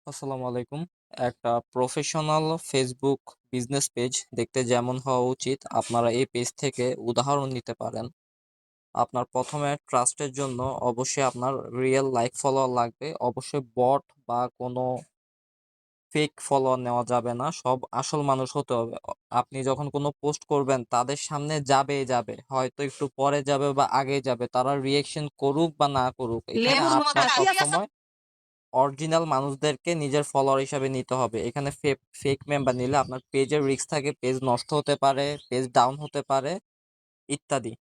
আসসালামু আলাইকুম। একটা প্রফেশনাল ফেসবুক বিজনেস পেজ দেখতে যেমন হওয়া উচিত, আপনারা এই পেজ থেকে উদাহরণ নিতে পারেন। আপনার প্রথমে ট্রাস্টের জন্য অবশ্যই আপনার রিয়েল লাইক ফলোয়ার লাগবে। অবশ্যই বট বা কোনো ফেক ফলোয়ার নেওয়া যাবে না, সব আসল মানুষ হতে হবে। আপনি যখন কোনো পোস্ট করবেন তাদের সামনে যাবে, হয়তো একটু পরে যাবে বা আগে যাবে, তারা রিয়েকশন করুক বা না করুক, এখানে আপনার সবসময় অরিজিনাল মানুষদেরকে নিজের ফলোয়ার হিসাবে নিতে হবে। এখানে ফেক মেম্বার নিলে আপনার পেজের রিস্ক থাকে, পেজ নষ্ট হতে পারে, পেজ ডাউন হতে পারে ইত্যাদি।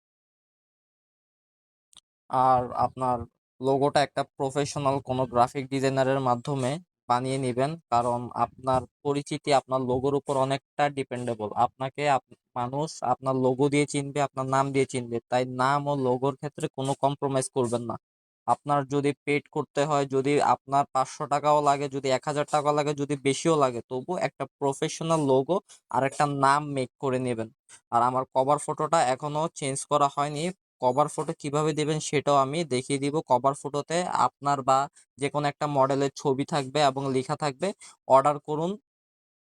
আর আপনার লোগোটা একটা প্রফেশনাল কোনো গ্রাফিক ডিজাইনারের মাধ্যমে বানিয়ে নেবেন, কারণ আপনার পরিচিতি আপনার লোগোর উপর অনেকটা ডিপেন্ডেবল। আপনাকে মানুষ আপনার লোগো দিয়ে চিনবে, আপনার নাম দিয়ে চিনবে, তাই নাম ও লোগোর ক্ষেত্রে কোনো কম্প্রোমাইজ করবেন না। আপনার যদি পেড করতে হয়, যদি আপনার 500 টাকাও লাগে, যদি 1000 টাকা লাগে, যদি বেশিও লাগে, তবু একটা প্রফেশনাল লোগো আর একটা নাম মেক করে নেবেন। আর আমার কভার ফটোটা এখনো চেঞ্জ করা হয়নি। কভার ফটো কিভাবে দিবেন সেটাও আমি দেখিয়ে দিব। কভার ফটোতে আপনার বা যে কোনো একটা মডেলের ছবি থাকবে এবং লেখা থাকবে অর্ডার করুন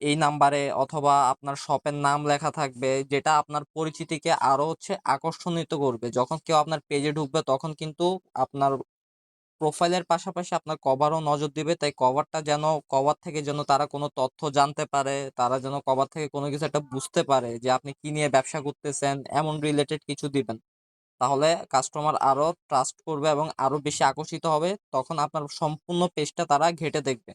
এই নাম্বারে, অথবা আপনার শপের নাম লেখা থাকবে, যেটা আপনার পরিচিতিকে আরো আকর্ষণীয় করবে। যখন কেউ আপনার পেজে ঢুকবে তখন কিন্তু আপনার প্রোফাইলের পাশাপাশি আপনার কভারও নজর দিবে, তাই কভার থেকে যেন তারা কোনো তথ্য জানতে পারে, তারা যেন কভার থেকে কোনো কিছু একটা বুঝতে পারে যে আপনি কি নিয়ে ব্যবসা করতেছেন, এমন রিলেটেড কিছু দিবেন। তাহলে কাস্টমার আরো ট্রাস্ট করবে এবং আরো বেশি আকর্ষিত হবে, তখন আপনার সম্পূর্ণ পেজটা তারা ঘেঁটে দেখবে।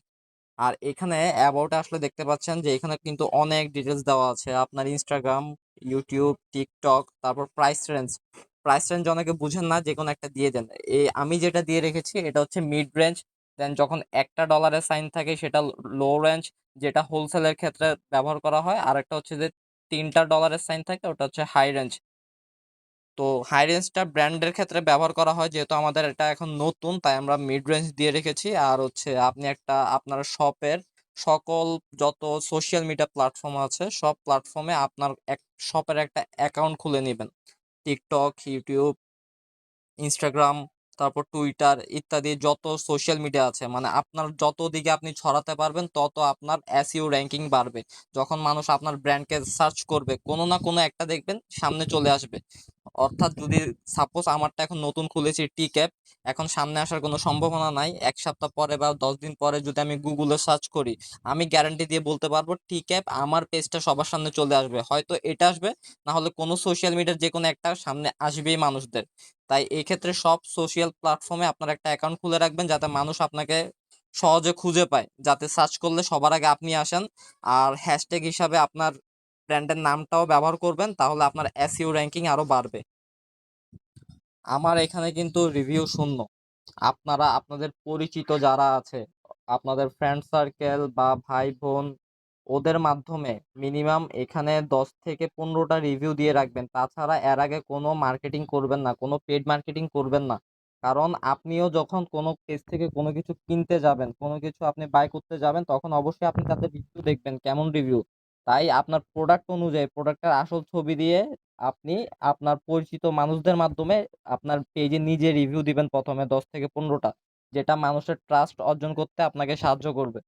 আর এখানে অ্যাবাউটে আসলে দেখতে পাচ্ছেন যে এখানে কিন্তু অনেক ডিটেলস দেওয়া আছে, আপনার ইনস্টাগ্রাম, ইউটিউব, টিকটক, তারপর প্রাইস রেঞ্জ অনেকে বুঝেন না, যে কোনো একটা দিয়ে দেন। আমি যেটা দিয়ে রেখেছি এটা হচ্ছে মিড রেঞ্জ। দেন যখন একটা ডলারের সাইন থাকে সেটা লো রেঞ্জ, যেটা হোলসেলের ক্ষেত্রে ব্যবহার করা হয়। আর একটা হচ্ছে যে 3টা ডলারের সাইন থাকে, ওটা হচ্ছে হাই রেঞ্জ। তো হাই রেঞ্জটা ব্র্যান্ডের ক্ষেত্রে ব্যবহার করা হয়, যেহেতু আমাদের এটা এখন নতুন, তাই আমরা মিড রেঞ্জ দিয়ে রেখেছি। আর হচ্ছে আপনি আপনার শপের সকল যত সোশ্যাল মিডিয়া প্ল্যাটফর্ম আছে সব প্ল্যাটফর্মে আপনার শপের একটা অ্যাকাউন্ট খুলে নেবেন। টিকটক, ইউটিউব, ইনস্টাগ্রাম, তারপর টুইটার ইত্যাদি যত সোশ্যাল মিডিয়া আছে, মানে আপনার যত দিকে আপনি ছড়াতে পারবেন তত আপনার এসইও র্যাঙ্কিং বাড়বে। যখন মানুষ আপনার ব্র্যান্ডকে সার্চ করবে, কোনো না কোনো একটা দেখবেন সামনে চলে আসবে। অর্থাৎ যদি সাপোজ আমারটা এখন নতুন খুলেছি টি ক্যাপ, এখন সামনে আসার কোনো সম্ভাবনা নাই। 1 সপ্তাহ পরে বা 10 দিন পরে যদি আমি গুগলে সার্চ করি, আমি গ্যারান্টি দিয়ে বলতে পারবো টি ক্যাপ আমার পেজটা সবার সামনে চলে আসবে। হয়তো এটা আসবে, না হলে কোনো সোশ্যাল মিডিয়ার যে কোনো একটা সামনে আসবেই মানুষদের। তাই এই ক্ষেত্রে সব সোশ্যাল প্ল্যাটফর্মে আপনার একটা অ্যাকাউন্ট খুলে রাখবেন, যাতে মানুষ আপনাকে সহজে খুঁজে পায়, যাতে সার্চ করলে সবার আগে আপনি আসেন। আর হ্যাশট্যাগ হিসাবে আপনার ব্র্যান্ডের নামটাও ব্যবহার করবেন, তাহলে আপনার এসইও র্যাঙ্কিং আরো বাড়বে। আমার এখানে কিন্তু রিভিউ শূন্য। আপনারা আপনাদের পরিচিত যারা আছে, আপনাদের ফ্রেন্ড সার্কেল বা ভাই বোন, ওদের মাধ্যমে মিনিমাম এখানে 10 থেকে 15টা রিভিউ দিয়ে রাখবেন। তাছাড়া এর আগে কোনো মার্কেটিং করবেন না, কোনো পেড মার্কেটিং করবেন না। কারণ আপনিও যখন কোনো পেজ থেকে কোনো কিছু কিনতে যাবেন, কোনো কিছু আপনি বাই করতে যাবেন, তখন অবশ্যই আপনি তাদের রিভিউ দেখবেন কেমন রিভিউ। তাই আপনার প্রোডাক্ট অনুযায়ী প্রোডাক্টের আসল ছবি দিয়ে আপনি আপনার পরিচিত মানুষদের মাধ্যমে আপনার পেজে নিজে রিভিউ দিবেন প্রথমে 10 থেকে 15টা, যেটা মানুষের ট্রাস্ট অর্জন করতে আপনাকে সাহায্য করবে।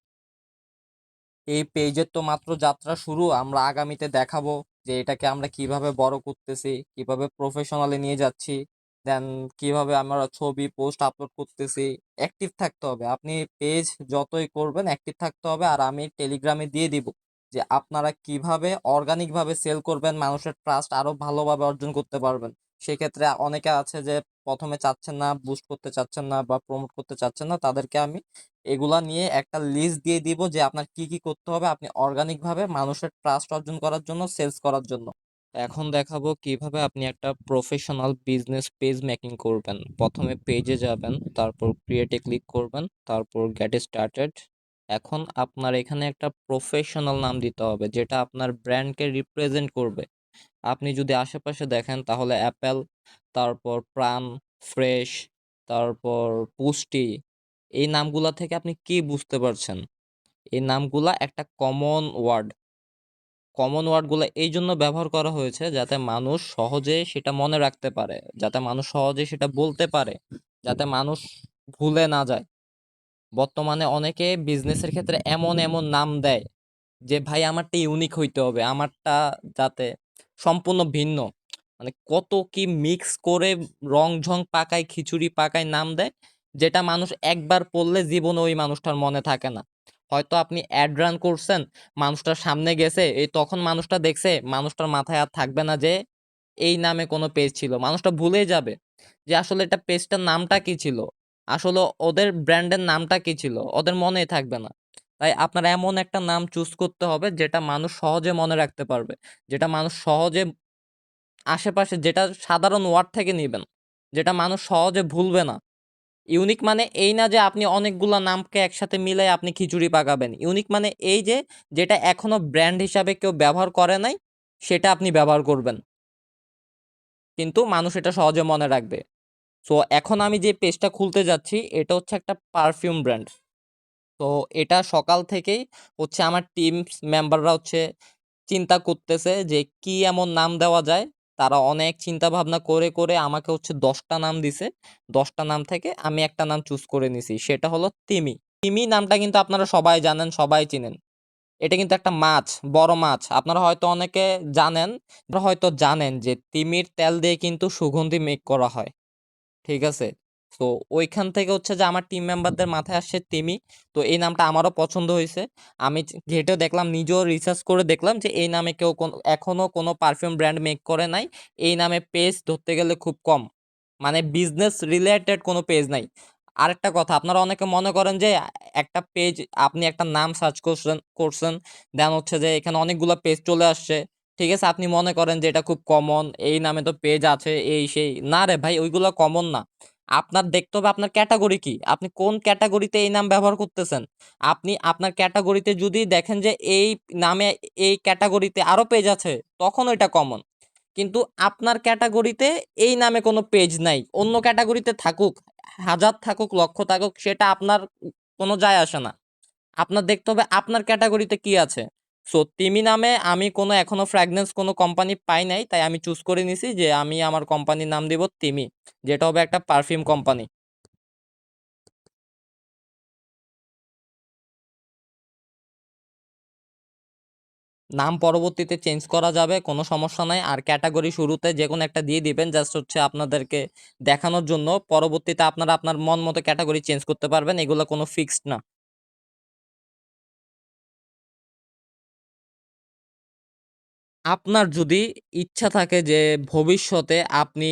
এই পেজের তো মাত্র যাত্রা শুরু, আমরা আগামীতে দেখাবো যে এটাকে আমরা কিভাবে বড় করতেছি, কিভাবে প্রফেশনালি নিয়ে যাচ্ছি, দেন কিভাবে আমরা ছবি পোস্ট আপলোড করতেছি। অ্যাক্টিভ থাকতে হবে, আপনি পেজ যতই করবেন অ্যাক্টিভ থাকতে হবে। আর আমি টেলিগ্রামে দিয়ে দিব যে আপনারা কিভাবে অর্গানিক ভাবে সেল করবেন, মানুষের ট্রাস্ট আরো ভালোভাবে অর্জন করতে পারবেন। সেক্ষেত্রে অনেকে আছে যে প্রথমে চাচ্ছেন না, বুস্ট করতে চাচ্ছেন না বা প্রমোট করতে চাচ্ছেন না, তাদেরকে আমি এগুলা নিয়ে একটা লিস্ট দিয়ে দিব যে আপনার কি কি করতে হবে আপনি অর্গানিক ভাবে মানুষের ট্রাস্ট অর্জন করার জন্য, সেলস করার জন্য। এখন দেখাবো কিভাবে আপনি একটা প্রফেশনাল বিজনেস পেজ মেকিং করবেন। প্রথমে পেজে যাবেন, তারপর ক্রিয়েটে ক্লিক করবেন, তারপর গেট স্টার্টেড। এখন আপনার এখানে একটা প্রফেশনাল নাম দিতে হবে, যেটা আপনার ব্র্যান্ডকে রিপ্রেজেন্ট করবে। আপনি যদি আশেপাশে দেখেন তাহলে অ্যাপেল, তারপর প্রাণ, ফ্রেশ, তারপর পুষ্টি, এই নামগুলা থেকে আপনি কি বুঝতে পারছেন? এই নামগুলা একটা কমন ওয়ার্ডগুলো এই জন্য ব্যবহার করা হয়েছে যাতে মানুষ সহজে সেটা মনে রাখতে পারে, যাতে মানুষ সহজে সেটা বলতে পারে, যাতে মানুষ ভুলে না যায়। বর্তমানে অনেকে বিজনেসের ক্ষেত্রে এমন এমন নাম দেয় যে ভাই আমারটা ইউনিক হইতে হবে, আমারটা যাতে সম্পূর্ণ ভিন্ন। মানে কত কি মিক্স করে রং ঝং পাকায়, খিচুড়ি পাকায় নাম দেয়, যেটা মানুষ একবার পড়লে জীবনে ওই মানুষটার মনে থাকে না। হয়তো আপনি অ্যাড রান করছেন, মানুষটার সামনে গেছে, এই তখন মানুষটা দেখছে, মানুষটার মাথায় আর থাকবে না যে এই নামে কোনো পেজ ছিল। মানুষটা ভুলে যাবে যে আসলে এটা পেজটার নামটা কি ছিল, আসলে ওদের ব্র্যান্ডের নামটা কি ছিল, ওদের মনেই থাকবে না। তাই আপনার এমন একটা নাম চুজ করতে হবে যেটা মানুষ সহজে মনে রাখতে পারবে, যেটা মানুষ সহজে আশেপাশে, যেটা সাধারণ ওয়ার্ড থেকে নিবেন, যেটা মানুষ সহজে ভুলবে না। ইউনিক মানে এই না যে আপনি অনেকগুলা নামকে একসাথে মিলাই আপনি খিচুড়ি পাকাবেন। ইউনিক মানে এই যে যেটা এখনো ব্র্যান্ড হিসাবে কেউ ব্যবহার করে নাই, সেটা আপনি ব্যবহার করবেন, কিন্তু মানুষ এটা সহজে মনে রাখবে। সো এখন আমি যে পেজটা খুলতে যাচ্ছি এটা হচ্ছে একটা পারফিউম ব্র্যান্ড। তো এটা সকাল থেকেই হচ্ছে আমার টিম মেম্বাররা হচ্ছে চিন্তা করতেছে যে কি এমন নাম দেওয়া যায়। তারা অনেক চিন্তা ভাবনা করে করে আমাকে হচ্ছে 10টা নাম দিছে। 10টা নাম থেকে আমি একটা নাম চুজ করে নিছি, সেটা হলো তিমি। তিমি নামটা কিন্তু আপনারা সবাই জানেন, সবাই চিনেন। এটা কিন্তু একটা মাছ, বড় মাছ। আপনারা হয়তো অনেকে জানেন, আপনারা হয়তো জানেন যে তিমির তেল দিয়ে কিন্তু সুগন্ধি মেক করা হয়। ঠিক আছে? তো ওইখান থেকে হচ্ছে যে আমার টিম মেম্বারদের মাথায় আসছে তিমি। তো এই নামটা আমারও পছন্দ হইছে। আমি ঘেঁটে দেখলাম, নিজেও রিসার্চ করে দেখলাম যে এই নামে কেউ এখনো কোনো পারফিউম ব্র্যান্ড মেক করে নাই। এই নামে পেজ ধরতে গেলে খুব কম। মানে বিজনেস রিলেটেড কোনো পেজ নাই। আরেকটা কথা, আপনারা অনেকে মনে করেন যে একটা পেজ, আপনি একটা নাম সার্চ করছেন, দেন হচ্ছে যে এখানে অনেকগুলা পেজ চলে আসছে। ঠিক আছে? আপনি মনে করেন যে এটা খুব কমন, এই নামে তো পেজ আছে, এই সেই। না রে ভাই, ওইগুলা কমন না। আপনার দেখতে হবে আপনার ক্যাটাগরি কি? আপনি কোন ক্যাটাগরিতে এই নাম ব্যবহার করতেছেন? আপনি আপনার ক্যাটাগরিতে যদি দেখেন যে এই নামে, এই ক্যাটাগরিতে আরো পেজ আছে, তখন ওইটা কমন। কিন্তু আপনার ক্যাটাগরিতে এই নামে কোনো পেজ নাই। অন্য ক্যাটাগরিতে থাকুক, হাজার থাকুক, লক্ষ থাকুক, সেটা আপনার কোনো যায় আসে না। আপনার দেখতে হবে আপনার ক্যাটাগরিতে কি আছে। সো তিমি নামে আমি কোনো এখনো ফ্র্যাগনেন্স কোনো কোম্পানি পাই নাই, তাই আমি চুজ করে নিছি যে আমি আমার কোম্পানির নাম দিব তিমি, যেটা হবে একটা পারফিউম কোম্পানি। নাম পরবর্তীতে চেঞ্জ করা যাবে, কোনো সমস্যা নাই। আর ক্যাটাগরি শুরুতে যে কোনো একটা দিয়ে দিবেন, জাস্ট হচ্ছে আপনাদেরকে দেখানোর জন্য। পরবর্তীতে আপনারা আপনার মন মতো ক্যাটাগরি চেঞ্জ করতে পারবেন, এগুলো কোনো ফিক্সড না। আপনার যদি ইচ্ছা থাকে যে ভবিষ্যতে আপনি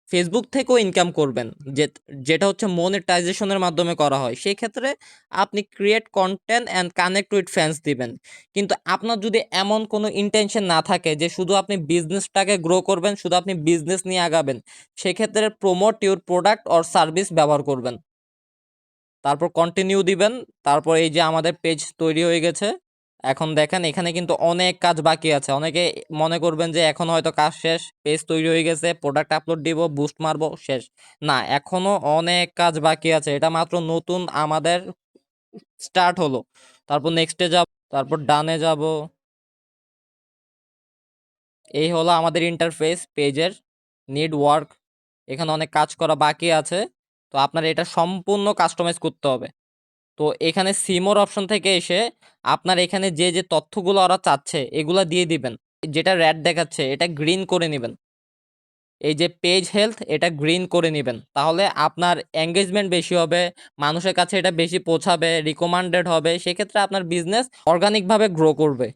ফেসবুক থেকেও ইনকাম করবেন, যে যেটা হচ্ছে মনিটাইজেশনের মাধ্যমে করা হয়, সেক্ষেত্রে আপনি create content and connect with fans দিবেন। কিন্তু আপনার যদি এমন কোনো ইন্টেনশন না থাকে যে শুধু আপনি বিজনেসটাকে গ্রো করবেন, শুধু আপনি বিজনেস নিয়ে আগাবেন, সেক্ষেত্রে promote your product or service ব্যবহার করবেন, তারপর কন্টিনিউ দিবেন। তারপর এই যে আমাদের পেজ তৈরি হয়ে গেছে। এখন দেখেন এখানে কিন্তু অনেক কাজ বাকি আছে। অনেকে মনে করবেন যে এখন হয়তো কাজ শেষ, পেজ তৈরি হয়ে গেছে, প্রোডাক্ট আপলোড দিব, বুস্ট মারবো, শেষ। না, এখনো অনেক কাজ বাকি আছে। এটা মাত্র নতুন আমাদের স্টার্ট হলো। তারপর নেক্সটে যাব, তারপর ডানে যাব। এই হলো আমাদের ইন্টারফেস পেজের। নিড ওয়ার্ক, এখানে অনেক কাজ করা বাকি আছে। তো আপনার এটা সম্পূর্ণ কাস্টমাইজ করতে হবে। তো এখানে সিমোর অপশন থেকে এসে আপনার এখানে যে যে তথ্যগুলো ওরা চাচ্ছে এগুলা দিয়ে দিবেন। যেটা রেড দেখাচ্ছে এটা গ্রিন করে নেবেন। এই যে পেজ হেলথ, এটা গ্রিন করে নেবেন, তাহলে আপনার এঙ্গেজমেন্ট বেশি হবে, মানুষের কাছে এটা বেশি পৌঁছাবে, রিকমান্ডেড হবে, সেক্ষেত্রে আপনার বিজনেস অর্গানিকভাবে গ্রো করবে।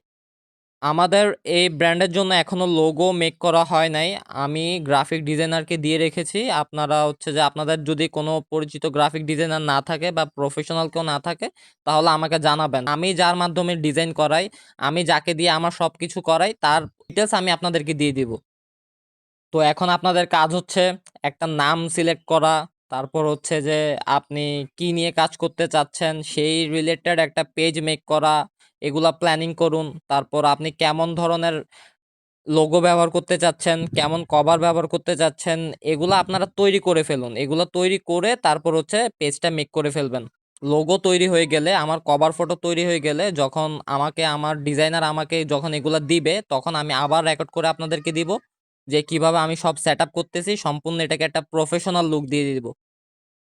আমাদের এই ব্র্যান্ডের জন্য এখনো লোগো মেক করা হয় নাই। আমি গ্রাফিক ডিজাইনারকে দিয়ে রেখেছি। আপনারা হচ্ছে যে আপনাদের যদি কোনো পরিচিত গ্রাফিক ডিজাইনার না থাকে বা প্রফেশনাল কেউ না থাকে, তাহলে আমাকে জানাবেন। আমি যার মাধ্যমে ডিজাইন করাই, আমি যাকে দিয়ে আমার সবকিছু করাই, তার ডিটেলস আমি আপনাদেরকে দিয়ে দিব। তো এখন আপনাদের কাজ হচ্ছে একটা নাম সিলেক্ট করা, তারপর হচ্ছে যে আপনি কি নিয়ে কাজ করতে চাচ্ছেন সেই রিলেটেড একটা পেজ মেক করা, এগুলা প্ল্যানিং করুন। তারপর আপনি কেমন ধরনের লোগো ব্যবহার করতে চাচ্ছেন, কেমন কভার ব্যবহার করতে চাচ্ছেন, এগুলা আপনারা তৈরি করে ফেলুন। এগুলা তৈরি করে তারপর হচ্ছে পেজটা মেক করে ফেলবেন। লোগো তৈরি হয়ে গেলে, আমার কভার ফটো তৈরি হয়ে গেলে, যখন আমাকে আমার ডিজাইনার আমাকে যখন এগুলা দিবে, তখন আমি আবার রেকর্ড করে আপনাদেরকে দিব যে কিভাবে আমি সব সেট আপ করতেছি, সম্পূর্ণ এটাকে একটা প্রফেশনাল লুক দিয়ে দিব।